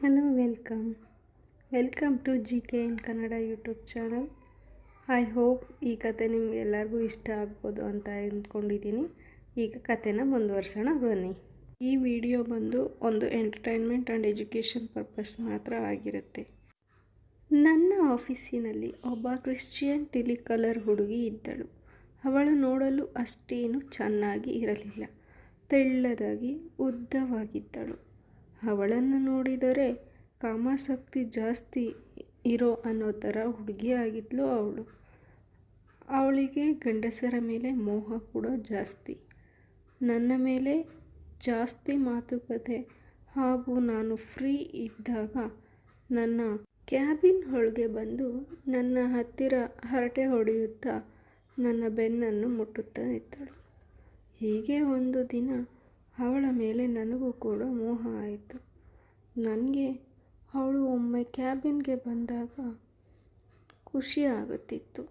Hello welcome to G K in Kannada YouTube channel. I hope ಈ ಕತೆ ನಿಮ್ಗೆ ಎಲ್ಲರಿಗೂ ಇಷ್ಟ ಆಗ್ಬೋದು ಅಂತ ಅಂದ್ಕೊಂಡಿದ್ದೀನಿ. ಈಗ ಕತೆನ ಮುಂದುವರ್ಸೋಣ ಬನ್ನಿ. ಈ ವಿಡಿಯೋ ಬಂದು ಒಂದು ಎಂಟರ್ಟೈನ್ಮೆಂಟ್ ಆ್ಯಂಡ್ ಎಜುಕೇಷನ್ ಪರ್ಪಸ್ ಮಾತ್ರ ಆಗಿರುತ್ತೆ. ನನ್ನ ಆಫೀಸಿನಲ್ಲಿ ಒಬ್ಬ ಕ್ರಿಶ್ಚಿಯನ್ ತಿಳಿ ಕಲರ್ ಹುಡುಗಿ ಇದ್ದಳು. ಅವಳು ನೋಡಲು ಅಷ್ಟೇನು ಚೆನ್ನಾಗಿ ಇರಲಿಲ್ಲ. ತೆಳ್ಳದಾಗಿ ಉದ್ದವಾಗಿದ್ದಳು. ಅವಳನ್ನು ನೋಡಿದರೆ ಕಾಮಾಸಕ್ತಿ ಜಾಸ್ತಿ ಇರೋ ಅನ್ನೋ ಥರ ಹುಡುಗಿಯಾಗಿದ್ಲು ಅವಳು. ಅವಳಿಗೆ ಗಂಡಸರ ಮೇಲೆ ಮೋಹ ಕೂಡ ಜಾಸ್ತಿ. ನನ್ನ ಮೇಲೆ ಜಾಸ್ತಿ ಮಾತುಕತೆ ಹಾಗೂ ನಾನು ಫ್ರೀ ಇದ್ದಾಗ ನನ್ನ ಕ್ಯಾಬಿನ್ ಒಳಗೆ ಬಂದು ನನ್ನ ಹತ್ತಿರ ಹರಟೆ ಹೊಡೆಯುತ್ತಾ ನನ್ನ ಬೆನ್ನನ್ನು ಮುಟ್ಟುತ್ತಾ ಇದ್ದಳು. ಹೀಗೆ ಒಂದು ದಿನ ಅವಳ ಮೇಲೆ ನನಗೂ ಕೂಡ ಮೋಹ ಆಯಿತು. ನನಗೆ ಅವಳು ಒಮ್ಮೆ ಕ್ಯಾಬಿನ್ಗೆ ಬಂದಾಗ ಖುಷಿ ಆಗುತ್ತಿತ್ತು,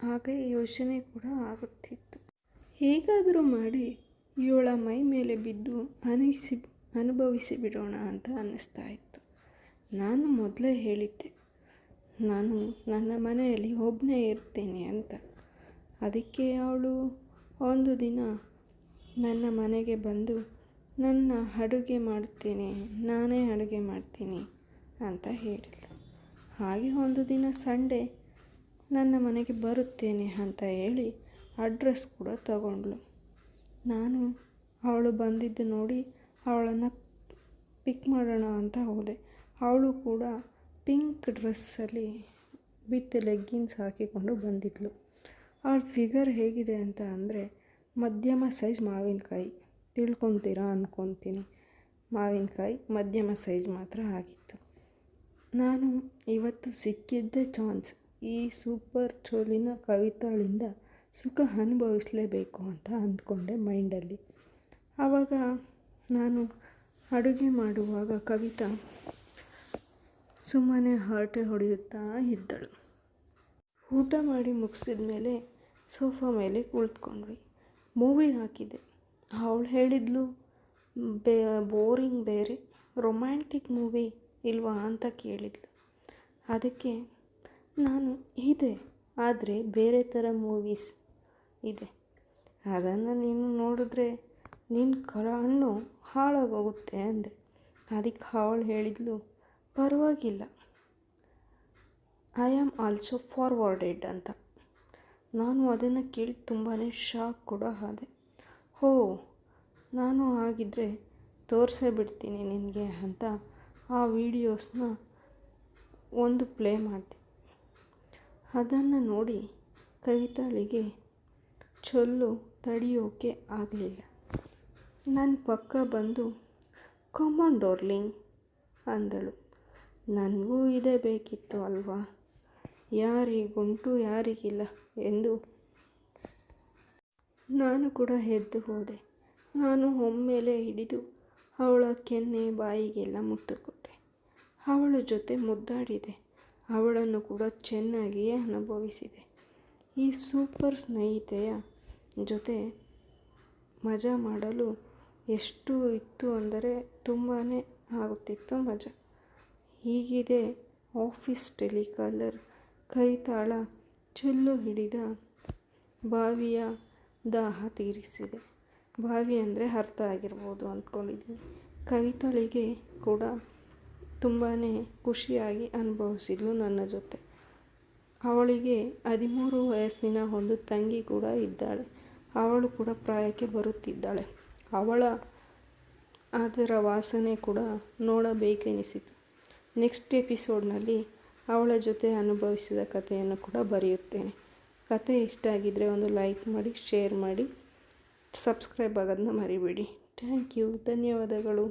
ಹಾಗೆ ಯೋಚನೆ ಕೂಡ ಆಗುತ್ತಿತ್ತು. ಹೇಗಾದರೂ ಮಾಡಿ ಇವಳ ಮೈ ಮೇಲೆ ಬಿದ್ದು ಅನುಭವಿಸಿ ಬಿಡೋಣ ಅಂತ ಅನ್ನಿಸ್ತಾ ಇತ್ತು. ನಾನು ಮೊದಲೇ ಹೇಳಿದ್ದೆ, ನಾನು ನನ್ನ ಮನೆಯಲ್ಲಿ ಒಬ್ಬನೇ ಇರ್ತೇನೆ ಅಂತ. ಅದಕ್ಕೆ ಅವಳು ಒಂದು ದಿನ ನನ್ನ ಮನೆಗೆ ಬಂದು ನನ್ನ ಅಡುಗೆ ಮಾಡುತ್ತೇನೆ, ನಾನೇ ಅಡುಗೆ ಮಾಡ್ತೀನಿ ಅಂತ ಹೇಳಿದ್ಲು. ಹಾಗೆ ಒಂದು ದಿನ ಸಂಡೇ ನನ್ನ ಮನೆಗೆ ಬರುತ್ತೇನೆ ಅಂತ ಹೇಳಿ ಅಡ್ರೆಸ್ ಕೂಡ ತಗೊಂಡ್ಳು. ನಾನು ಅವಳು ಬಂದಿದ್ದು ನೋಡಿ ಅವಳನ್ನು ಪಿಕ್ ಮಾಡೋಣ ಅಂತ ಹೋದೆ. ಅವಳು ಕೂಡ ಪಿಂಕ್ ಡ್ರೆಸ್ಸಲ್ಲಿ ವಿತ್ ಲೆಗ್ಗಿನ್ಸ್ ಹಾಕಿಕೊಂಡು ಬಂದಿದ್ಲು. ಅವಳ ಫಿಗರ್ ಹೇಗಿದೆ ಅಂತ ಅಂದರೆ ಮಧ್ಯಮ ಸೈಜ್ ಮಾವಿನಕಾಯಿ, ತಿಳ್ಕೊತೀರಾ ಅಂದ್ಕೊತೀನಿ. ಮಾವಿನಕಾಯಿ ಮಧ್ಯಮ ಸೈಜ್ ಮಾತ್ರ ಆಗಿತ್ತು. ನಾನು ಇವತ್ತು ಸಿಕ್ಕಿದ್ದೇ ಚಾನ್ಸ್, ಈ ಸೂಪರ್ ಚೋಲಿನ ಕವಿತಾಳಿಂದ ಸುಖ ಅನುಭವಿಸಲೇಬೇಕು ಅಂತ ಅಂದ್ಕೊಂಡೆ ಮೈಂಡಲ್ಲಿ. ಆವಾಗ ನಾನು ಅಡುಗೆ ಮಾಡುವಾಗ ಕವಿತಾ ಸುಮ್ಮನೆ ಹರಟೆ ಹೊಡೆಯುತ್ತಾ ಇದ್ದಳು. ಊಟ ಮಾಡಿ ಮುಗಿಸಿದ ಮೇಲೆ ಸೋಫಾ ಮೇಲೆ ಕುಳಿತುಕೊಂಡ್ವಿ. ಮೂವಿ ಹಾಕಿದೆ. ಅವಳು ಹೇಳಿದ್ಲು ಬೋರಿಂಗ್ ಬೇರೆ, ರೊಮ್ಯಾಂಟಿಕ್ ಮೂವಿ ಇಲ್ವಾ ಅಂತ ಕೇಳಿದ್ಲು. ಅದಕ್ಕೆ ನಾನು ಇದೆ, ಆದರೆ ಬೇರೆ ಥರ ಮೂವೀಸ್ ಇದೆ, ಅದನ್ನು ನೀನು ನೋಡಿದ್ರೆ ನಿನ್ನ ಕಣ್ಣು ಹಾಳಾಗೋಗುತ್ತೆ ಅಂದೆ. ಅದಕ್ಕೆ ಅವಳು ಹೇಳಿದ್ಲು, ಪರವಾಗಿಲ್ಲ, ಐ ಆಮ್ ಆಲ್ಸೋ ಫಾರ್ವರ್ಡೆಡ್ ಅಂತ. ನಾನು ಅದನ್ನು ಕೇಳಿ ತುಂಬಾ ಶಾಕ್ ಕೂಡ ಆದೆ. ಹೋ, ನಾನು ಹಾಗಿದ್ದರೆ ತೋರಿಸೇ ಬಿಡ್ತೀನಿ ನಿನಗೆ ಅಂತ ಆ ವಿಡಿಯೋಸ್ನ ಒಂದು ಪ್ಲೇ ಮಾಡಿದೆ. ಅದನ್ನು ನೋಡಿ ಕವಿತಾಳಿಗೆ ಚೊಲ್ಲು ತಡೆಯೋಕೆ ಆಗಲಿಲ್ಲ. ನನ್ನ ಪಕ್ಕ ಬಂದು ಕಮ್ ಆನ್ ಡಾರ್ಲಿಂಗ್ ಅಂದಳು. ನನಗೂ ಇದೇ ಬೇಕಿತ್ತು ಅಲ್ವಾ, ಯಾರಿಗುಂಟು ಯಾರಿಗಿಲ್ಲ ಎಂದು ನಾನು ಕೂಡ ಎದ್ದು ಹೋದೆ. ನಾನು ಒಮ್ಮೆಲೆ ಹಿಡಿದು ಅವಳ ಕೆನ್ನೆ ಬಾಯಿಗೆಲ್ಲ ಮುತ್ತು ಕೊಟ್ಟೆ. ಅವಳ ಜೊತೆ ಮುದ್ದಾಡಿದೆ. ಅವಳನ್ನು ಕೂಡ ಚೆನ್ನಾಗಿಯೇ ಅನುಭವಿಸಿದೆ. ಈ ಸೂಪರ್ ಸ್ನೇಹಿತೆಯ ಜೊತೆ ಮಜಾ ಮಾಡಲು ಎಷ್ಟು ಇತ್ತು ಅಂದರೆ ತುಂಬಾ ಆಗುತ್ತಿತ್ತು ಮಜಾ. ಹೀಗಿದೆ ಆಫೀಸ್ ಟೆಲಿಕಾಲರ್ ಕವಿತಾಳ ಚೊಲ್ಲು ಹಿಡಿದ ಬಾವಿಯ ದಾಹ ತೀರಿಸಿದೆ. ಬಾವಿ ಅಂದರೆ ಅರ್ಥ ಆಗಿರ್ಬೋದು ಅಂದ್ಕೊಂಡಿದ್ದೀನಿ. ಕವಿತಾಳಿಗೆ ಕೂಡ ತುಂಬಾ ಖುಷಿಯಾಗಿ ಅನುಭವಿಸಿದ್ಲು ನನ್ನ ಜೊತೆ. ಅವಳಿಗೆ 13 ವಯಸ್ಸಿನ ಒಂದು ತಂಗಿ ಕೂಡ ಇದ್ದಾಳೆ. ಅವಳು ಕೂಡ ಪ್ರಾಯಕ್ಕೆ ಬರುತ್ತಿದ್ದಾಳೆ. ಅದರ ವಾಸನೆ ಕೂಡ ನೋಡಬೇಕೆನಿಸಿತು. ನೆಕ್ಸ್ಟ್ ಎಪಿಸೋಡ್ನಲ್ಲಿ ಅವಳ ಜೊತೆ ಅನುಭವಿಸಿದ ಕಥೆಯನ್ನು ಕೂಡ ಬರೆಯುತ್ತೇನೆ. ಕತೆ ಇಷ್ಟ ಆಗಿದ್ದರೆ ಒಂದು ಲೈಕ್ ಮಾಡಿ, ಶೇರ್ ಮಾಡಿ, ಸಬ್ಸ್ಕ್ರೈಬ್ ಆಗೋದನ್ನ ಮರಿಬೇಡಿ. ಥ್ಯಾಂಕ್ ಯು, ಧನ್ಯವಾದಗಳು.